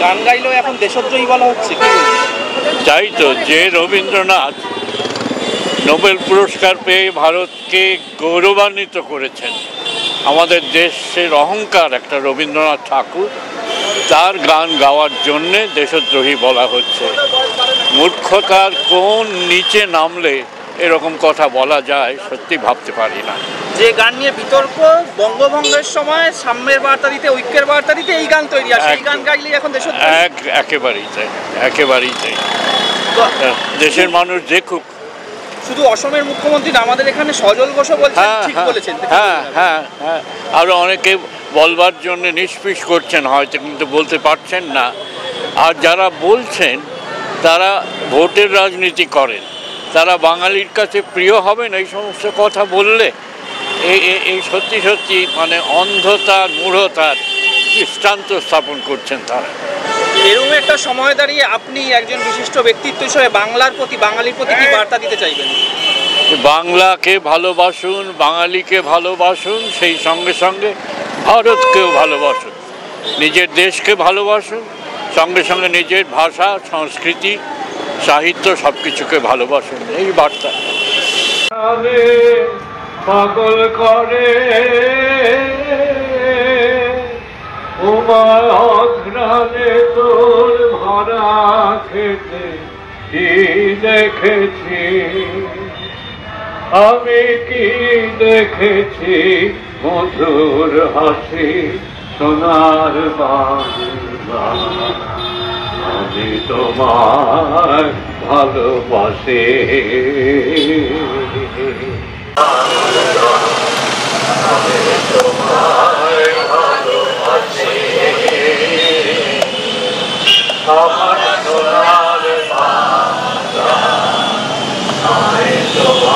গান গাইলেও এখন দেশদ্রোহী বলা হচ্ছে। তাই তো, যে রবীন্দ্রনাথ নোবেল পুরস্কার পেয়ে ভারতকে গৌরবান্বিত করেছেন, আমাদের দেশের অহংকার একটা রবীন্দ্রনাথ ঠাকুর, তার গান গাওয়ার জন্যে দেশদ্রোহী বলা হচ্ছে। মূর্খতার কোন নিচে নামলে এরকম কথা বলা যায় সত্যি ভাবতে পারি না। যে গান নিয়ে বিতর্ক, বঙ্গভঙ্গের সময় সাম্যের বার্তা দিতে, ঐক্যের বার্তা দিতে এই গান তৈরি, আর সেই গান গাইলেই এখন দেশদ্রোহী। একেবারেই তাই, একেবারেই তাই। দেশের মানুষ দেখুক। শুধু অসমের মুখ্যমন্ত্রী না, আমাদের এখানে সজল ঘোষও বলছেন, ঠিক বলেছেন। হ্যাঁ, আরো অনেকে বলবার জন্য নিষ্পিস করছেন হয়তো, কিন্তু বলতে পারছেন না। আর যারা বলছেন তারা ভোটের রাজনীতি করেন, তারা বাঙালির কাছে প্রিয় হবেন এই সমস্ত কথা বললে। এই সত্যি সত্যি মানে অন্ধতার, মূঢ়তার দৃষ্টান্ত স্থাপন করছেন তারা। এরকম একটা সময় দাঁড়িয়ে আপনি একজন বিশিষ্ট ব্যক্তিত্ব হিসেবে বাংলার প্রতি, বাঙালির প্রতি কি বার্তা দিতে চাইবেন? বাংলাকে ভালোবাসুন, বাঙালিকে ভালোবাসুন, সেই সঙ্গে সঙ্গে ভারতকেও ভালোবাসুন, নিজের দেশকে ভালোবাসুন, সঙ্গে সঙ্গে নিজের ভাষা, সংস্কৃতি, সাহিত্য সব কিছুকে ভালোবাসুন, এই বার্তা। পাগল করে অঘ্রাণে তোর ভরা খেতে কি দেখেছি আমি, কি দেখেছি মধুর হাসি, সোনার বাংলা, আমি তোমায় ভালোবাসি। আমি তোমায় ভালোবাসি, আমার সোনার বাংলা, আমি তোমায়